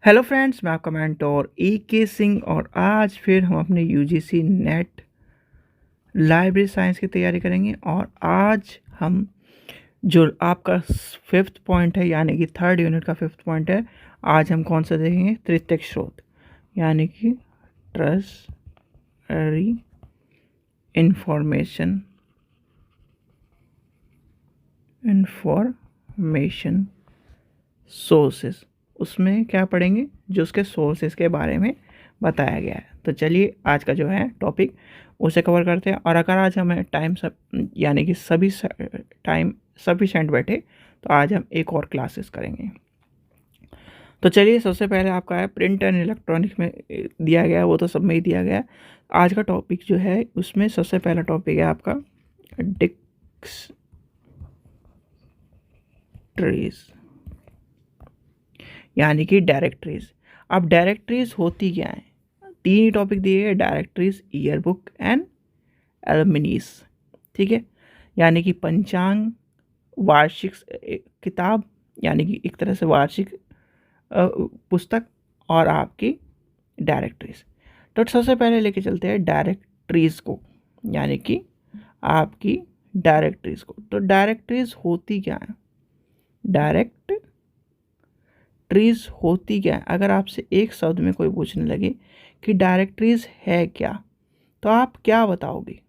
Hello friends, मैं आपका mentor के सिंह और आज फिर हम अपने यूजीसी नेट लाइब्रेरी साइंस की तैयारी करेंगे। और आज हम जो आपका फिफ्थ पॉइंट है यानी कि थर्ड यूनिट का फिफ्थ पॉइंट है, आज हम कौन सा देखेंगे? तृतीयक स्रोत यानी कि ट्रस्टरी इंफॉर्मेशन सोर्सेस। उसमें क्या पढ़ेंगे? जो उसके सोर्सेस के बारे में बताया गया है। तो चलिए आज का जो है टॉपिक उसे कवर करते हैं। और अगर आज हमें टाइम यानी कि सभी टाइम सफिशेंट बैठे तो आज हम एक और क्लासेस करेंगे। तो चलिए, सबसे पहले आपका है प्रिंट एंड इलेक्ट्रॉनिक में दिया गया है, वो तो सब में ही दिया गया है। आज का टॉपिक जो है उसमें सबसे पहला टॉपिक है आपका डिक्शनरीज यानी कि डायरेक्टरीज। अब डायरेक्टरीज होती क्या है? तीन ही टॉपिक दिए गए, डायरेक्टरीज, ईयरबुक एंड एलुमिनीस। ठीक है, यानी कि पंचांग, वार्षिक किताब यानी कि एक तरह से वार्षिक पुस्तक, और आपकी डायरेक्टरीज। तो सबसे पहले लेके चलते हैं डायरेक्टरीज को, यानी कि आपकी डायरेक्टरीज को। तो डायरेक्टरीज होती क्या है? डायरेक्टरीज होती क्या है? अगर आपसे एक शब्द में कोई पूछने लगे कि डायरेक्टरीज है क्या, तो आप क्या बताओगे?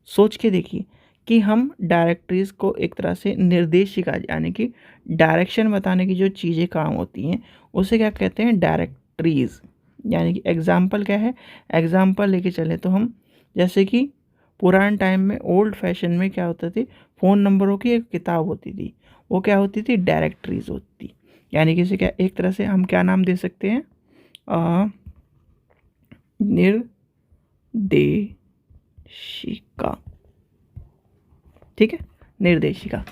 सोच के देखिए कि हम डायरेक्टरीज को एक तरह से निर्देशिका यानी कि डायरेक्शन बताने की जो चीज़ें काम होती हैं उसे क्या कहते हैं? डायरेक्टरीज। यानी कि एग्जाम्पल क्या है? एग्जाम्पल लेके चले तो हम, जैसे कि पुराने टाइम में ओल्ड फैशन में क्या होता थी, फ़ोन नंबरों की एक किताब होती थी, वो क्या होती थी? डायरेक्टरीज होती थी। यानी कि इसे क्या एक तरह से हम क्या नाम दे सकते हैं? निर्देशिका। ठीक है, निर्देशिका।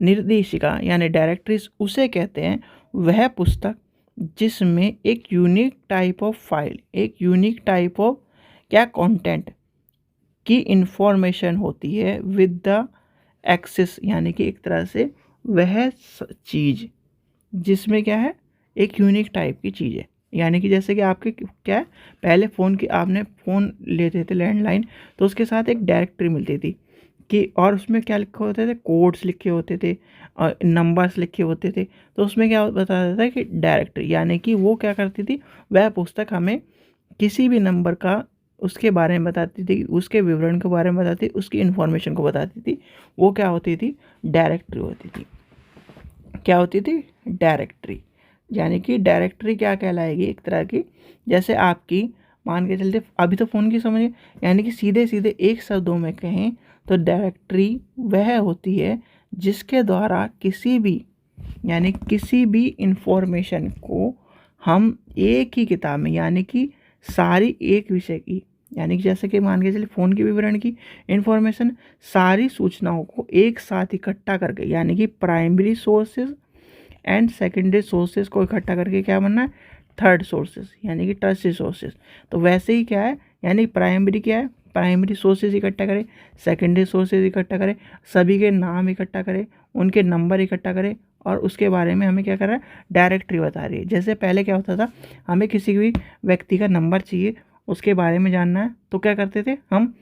निर्देशिका यानी डायरेक्टरीज उसे कहते हैं वह पुस्तक जिसमें एक यूनिक टाइप ऑफ फाइल, एक यूनिक टाइप ऑफ क्या कंटेंट की इंफॉर्मेशन होती है विद द एक्सेस, यानी कि एक तरह से वह चीज़ जिसमें क्या है, एक यूनिक टाइप की चीज़ है। यानी कि जैसे कि आपके क्या है, पहले फ़ोन की आपने फ़ोन लेते थे लैंडलाइन, तो उसके साथ एक डायरेक्टरी मिलती थी कि, और उसमें क्या लिखे होते थे? कोड्स लिखे होते थे और नंबर्स लिखे होते थे। तो उसमें क्या बताता था कि डायरेक्टरी, यानी कि वो क्या करती थी, वह पुस्तक हमें किसी भी नंबर का उसके बारे में बताती थी, उसके विवरण के बारे में बताती थी, उसकी इन्फॉर्मेशन को बताती थी। वो क्या होती थी? डायरेक्टरी होती थी। क्या होती थी? डायरेक्टरी। यानी कि डायरेक्टरी क्या कहलाएगी? एक तरह की, जैसे आपकी मान के चलते, अभी तो फ़ोन की समझिए, यानी कि सीधे सीधे एक शब्दों में कहें तो डायरेक्टरी वह होती है जिसके द्वारा किसी भी, यानी किसी भी इंफॉर्मेशन को हम एक ही किताब में, यानी कि सारी एक विषय की, यानी कि जैसे कि मान के चलिए फ़ोन के विवरण की इंफॉर्मेशन, सारी सूचनाओं को एक साथ इकट्ठा करके, यानी कि primary sources and secondary sources को इकट्ठा करके क्या बनना है? थर्ड सोर्सेज, यानी कि ट्रस्टेड सोर्सेज। तो वैसे ही क्या है, यानी प्राइमरी क्या है? प्राइमरी सोर्सेज इकट्ठा करें, सेकेंडरी सोर्सेज इकट्ठा करें, सभी के नाम इकट्ठा करें, उनके नंबर इकट्ठा करें, और उसके बारे में हमें क्या कर रहा है? डायरेक्टरी बता रही है। जैसे पहले क्या होता था, हमें किसी भी व्यक्ति का नंबर चाहिए, उसके बारे में जानना है, तो क्या करते थे हम?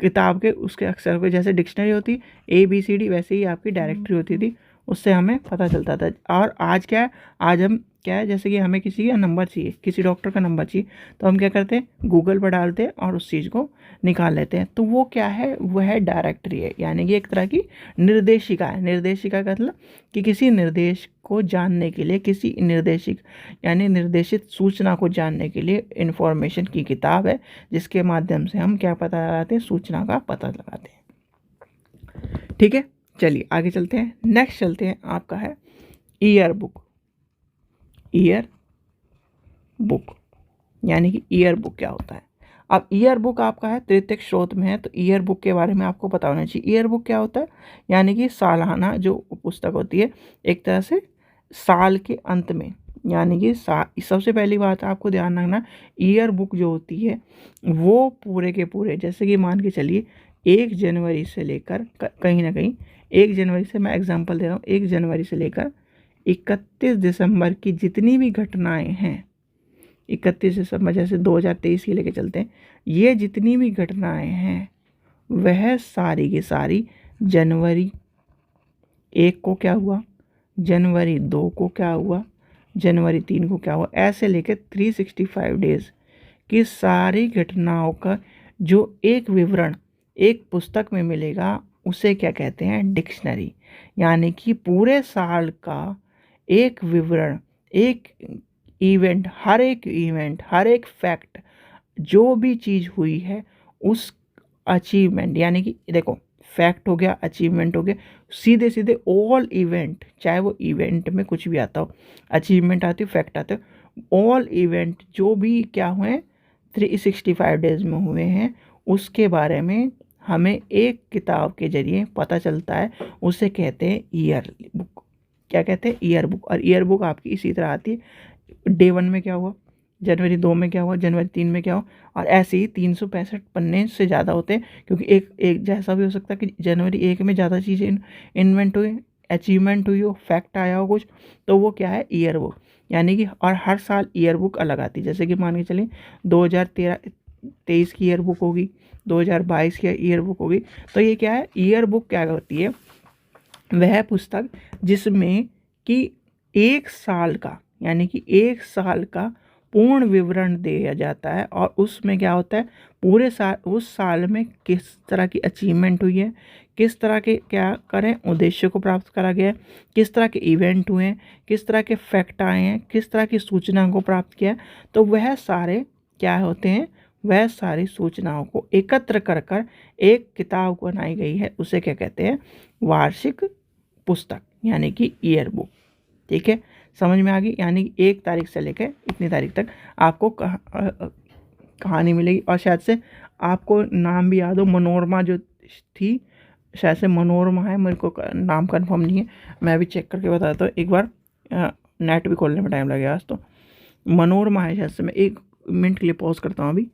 किताब के उसके अक्षर को, जैसे डिक्शनरी होती ABCD, वैसे ही आपकी डायरेक्टरी होती थी, उससे हमें पता चलता था। और आज क्या है, आज हम क्या है, जैसे कि हमें किसी का नंबर चाहिए, किसी डॉक्टर का नंबर चाहिए, तो हम क्या करते हैं? गूगल पर डालते हैं और उस चीज़ को निकाल लेते हैं। तो वो क्या है? वह डायरेक्टरी है, यानी कि एक तरह की निर्देशिका है। निर्देशिका का मतलब कि किसी निर्देश को जानने के लिए, किसी निर्देशिक यानी निर्देशित सूचना को जानने के लिए इंफॉर्मेशन की किताब है, जिसके माध्यम से हम क्या पता लगाते हैं? सूचना का पता लगाते हैं। ठीक है, चलिए आगे चलते हैं। नेक्स्ट चलते हैं, आपका है ईयर बुक। ईयर बुक यानी कि ईयर बुक क्या होता है? अब ईयर बुक आपका है तृतीयक स्रोत में है, तो ईयर बुक के बारे में आपको पता होना चाहिए। ईयर बुक क्या होता है? यानी कि सालाना जो पुस्तक होती है, एक तरह से साल के अंत में, यानी कि सबसे पहली बात आपको ध्यान रखना, ईयर बुक जो होती है वो पूरे के पूरे, जैसे कि मान के चलिए 1 जनवरी से लेकर कहीं ना कहीं 1 जनवरी से, मैं एग्जांपल दे रहा हूँ, 1 जनवरी से लेकर 31 दिसंबर की जितनी भी घटनाएं हैं, 31 दिसंबर जैसे 2023 की लेके चलते हैं, ये जितनी भी घटनाएं हैं वह सारी की सारी जनवरी 1 को क्या हुआ, जनवरी 2 को क्या हुआ, जनवरी 3 को क्या हुआ, ऐसे लेके 365 डेज की सारी घटनाओं का जो एक विवरण एक पुस्तक में मिलेगा उसे क्या कहते हैं, डिक्शनरी। यानी कि पूरे साल का एक विवरण, एक इवेंट, हर एक फैक्ट, जो भी चीज़ हुई है उस अचीवमेंट, यानी कि देखो फैक्ट हो गया, अचीवमेंट हो गया, सीधे सीधे ऑल इवेंट, चाहे वो इवेंट में कुछ भी आता हो, अचीवमेंट आती हो, फैक्ट आते हो, ऑल इवेंट जो भी क्या हुए 365 डेज में हुए हैं उसके बारे में हमें एक किताब के जरिए पता चलता है, उसे कहते हैं ईयर बुक। क्या कहते हैं, ईयर बुक। और ईयर बुक आपकी इसी तरह आती है, डे 1 में क्या हुआ, जनवरी 2 में क्या हुआ, जनवरी 3 में क्या हुआ, और ऐसे ही 365 पन्ने से ज़्यादा होते हैं, क्योंकि एक जैसा भी हो सकता है कि जनवरी 1 में ज़्यादा चीज़ें इन्वेंट हुई, अचीवमेंट हुई हो, फैक्ट आया हो कुछ, तो वो क्या है, ईयर बुक। यानी कि और हर साल ईयर बुक अलग आती है। जैसे कि मान के चलिए 2023 की ईयर बुक होगी, 2022 की ईयर बुक होगी। तो ये क्या है, ईयर बुक क्या होती है, वह पुस्तक जिसमें कि एक साल का, यानी कि एक साल का पूर्ण विवरण दिया जाता है, और उसमें क्या होता है, पूरे साल, उस साल में किस तरह की अचीवमेंट हुई है, किस तरह के क्या करें उद्देश्य को प्राप्त करा गया है, किस तरह के इवेंट हुए हैं, किस तरह के फैक्ट आए हैं, किस तरह की सूचना को प्राप्त किया, तो वह सारे क्या होते हैं, वह सारी सूचनाओं को एकत्र कर कर एक किताब बनाई गई है, उसे क्या कहते हैं, वार्षिक पुस्तक, यानी कि ईयर बुक। ठीक है, समझ में आ गई। यानी 1 तारीख से लेकर इतनी तारीख तक आपको कहानी मिलेगी। और शायद से आपको नाम भी याद हो, मनोरमा जो थी, शायद से मनोरमा है, मेरे को नाम कंफर्म नहीं है, मैं भी चेक करके बताता हूँ एक बार, नेट भी खोलने में टाइम लगेगा आज तो। मनोरमा है शायद से, मैं 1 मिनट के लिए पॉज करता हूँ अभी।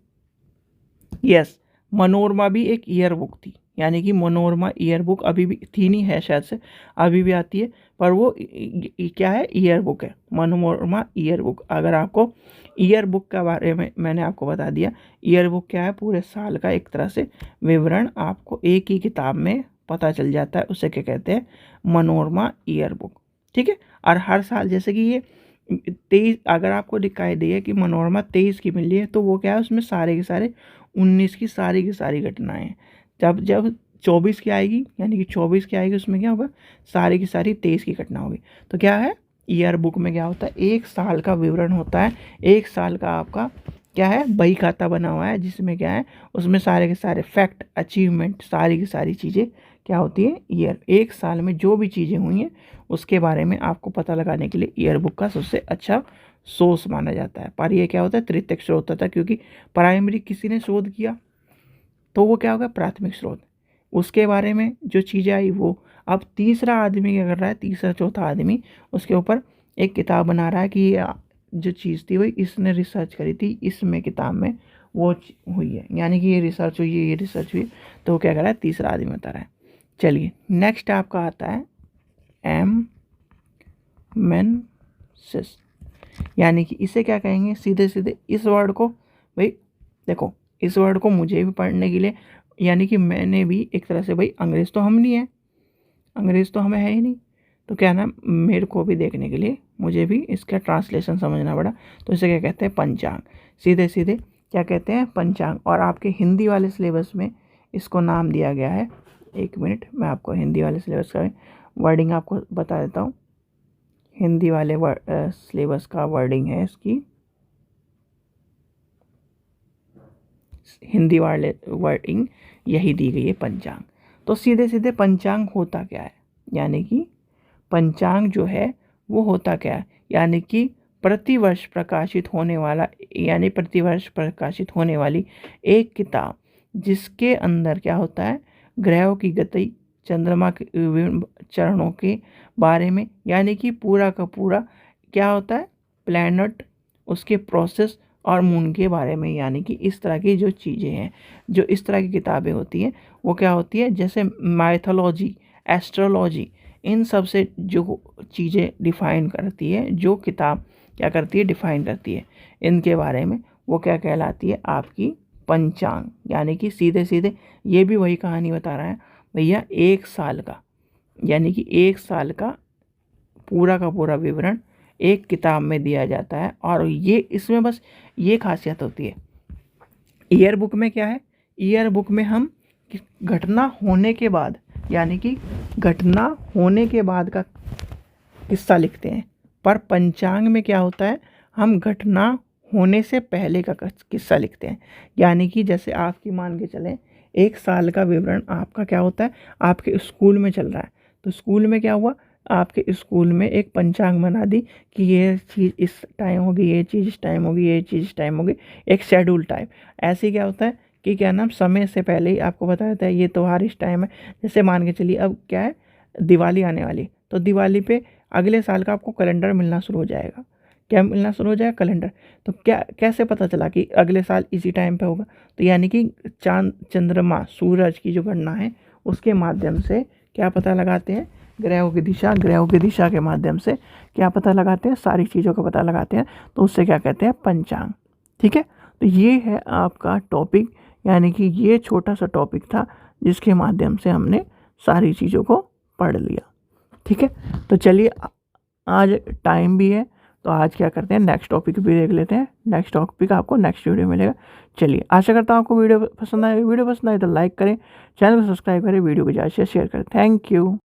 यस, मनोरमा भी एक ईयर बुक थी, यानी कि मनोरमा ईयर बुक अभी भी थी, नहीं है शायद से, अभी भी आती है, पर वो क्या है, ईयर बुक है, मनोरमा ईयर बुक। अगर आपको ईयर बुक के बारे में मैंने आपको बता दिया, ईयर बुक क्या है, पूरे साल का एक तरह से विवरण आपको एक ही किताब में पता चल जाता है, उसे क्या कहते हैं, मनोरमा ईयर बुक। ठीक है, और हर साल जैसे कि ये 23, अगर आपको दिखाई दे कि मनोरमा 23 की मिली है, तो वो क्या है, उसमें सारे के सारे 19 की सारी घटनाएं हैं। जब 24 की आएगी, यानी कि 24 की आएगी, उसमें क्या होगा, सारी की सारी 23 की घटना होगी। तो क्या है, ईयर बुक में क्या होता है, एक साल का विवरण होता है, एक साल का आपका क्या है, बही खाता बना हुआ है, जिसमें क्या है, उसमें सारे के सारे फैक्ट, अचीवमेंट, सारी की सारी चीज़ें क्या होती है, ईयर, एक साल में जो भी चीज़ें हुई हैं उसके बारे में आपको पता लगाने के लिए ईयर बुक का सबसे अच्छा सोर्स माना जाता है। पर ये क्या होता है, तृतीयक स्रोत होता है, क्योंकि प्राइमरी किसी ने शोध किया तो वो क्या होगा, प्राथमिक स्रोत, उसके बारे में जो चीज़ें आई वो अब तीसरा आदमी क्या कर रहा है, तीसरा चौथा आदमी उसके ऊपर एक किताब बना रहा है कि ये जो चीज़ थी वही इसने रिसर्च करी थी, इसमें किताब में वो हुई है, यानी कि ये रिसर्च हुई है, ये रिसर्च हुई, तो वो क्या कर रहा है, तीसरा आदमी बता रहा है। चलिए नेक्स्ट आपका आता है एमेनसिस, यानी कि इसे क्या कहेंगे, सीधे सीधे इस वर्ड को, भाई देखो इस वर्ड को मुझे भी पढ़ने के लिए, यानी कि मैंने भी एक तरह से, भाई अंग्रेज़ तो हम नहीं है, अंग्रेज़ तो हमें है ही नहीं, तो क्या ना, मेरे को भी देखने के लिए मुझे भी इसका ट्रांसलेशन समझना पड़ा। तो इसे क्या कहते हैं, पंचांग, सीधे सीधे क्या कहते हैं, पंचांग। और आपके हिंदी वाले सिलेबस में इसको नाम दिया गया है, 1 मिनट मैं आपको हिंदी वाले सिलेबस का वर्डिंग आपको बता देता हूँ। हिंदी वाले सिलेबस का वर्डिंग है इसकी, हिंदी वाले वर्डिंग यही दी गई है, पंचांग। तो सीधे सीधे पंचांग होता क्या है, यानी कि पंचांग जो है वो होता क्या है, यानी कि प्रतिवर्ष प्रकाशित होने वाला, यानी प्रतिवर्ष प्रकाशित होने वाली एक किताब, जिसके अंदर क्या होता है, ग्रहों की गति, चंद्रमा के विभिन्न चरणों के बारे में, यानी कि पूरा का पूरा क्या होता है, प्लैनेट, उसके प्रोसेस और मून के बारे में, यानी कि इस तरह की जो चीज़ें हैं, जो इस तरह की किताबें होती हैं वो क्या होती है, जैसे माइथोलॉजी, एस्ट्रोलॉजी, इन सब से जो चीज़ें डिफ़ाइन करती है, जो किताब क्या करती है, डिफ़ाइन करती है इनके बारे में, वो क्या कहलाती है, आपकी पंचांग। यानी कि सीधे सीधे ये भी वही कहानी बता रहा है भैया, 1 साल का, यानी कि 1 साल का पूरा का पूरा विवरण एक किताब में दिया जाता है। और ये इसमें बस ये खासियत होती है। ईयर बुक में क्या है, ईयर बुक में हम घटना होने के बाद, यानी कि घटना होने के बाद का किस्सा लिखते हैं। पर पंचांग में क्या होता है, हम घटना होने से पहले का किस्सा लिखते हैं। यानी कि जैसे आपकी मान के चलें 1 साल का विवरण आपका क्या होता है, आपके स्कूल में चल रहा है, तो स्कूल में क्या हुआ, आपके स्कूल में एक पंचांग बना दी कि ये चीज़ इस टाइम होगी, ये चीज़ इस टाइम होगी, ये चीज़ इस टाइम होगी, एक शेड्यूल टाइप। ऐसे क्या होता है कि क्या नाम, समय से पहले ही आपको बताया जाता है ये त्यौहार इस टाइम है। जैसे मान के चलिए अब क्या है, दिवाली आने वाली, तो दिवाली पे अगले साल का आपको कैलेंडर मिलना शुरू हो जाएगा। क्या मिलना शुरू हो जाएगा, कैलेंडर। तो क्या कैसे पता चला कि अगले साल इसी टाइम पे होगा, तो यानी कि चांद, चंद्रमा, सूरज की जो गणना है उसके माध्यम से क्या पता लगाते हैं, ग्रहों की दिशा के माध्यम से क्या पता लगाते हैं, सारी चीज़ों का पता लगाते हैं। तो उससे क्या कहते हैं, पंचांग। ठीक है, तो ये है आपका टॉपिक, यानी कि ये छोटा सा टॉपिक था जिसके माध्यम से हमने सारी चीज़ों को पढ़ लिया। ठीक है, तो चलिए आज टाइम भी है, तो आज क्या करते हैं, नेक्स्ट टॉपिक भी देख लेते हैं। नेक्स्ट टॉपिक आपको नेक्स्ट वीडियो में मिलेगा। चलिए, आशा करता हूँ आपको वीडियो पसंद आए। वीडियो पसंद आए तो लाइक करें, चैनल को सब्सक्राइब करें, वीडियो को ज़्यादा से शेयर करें। Thank you.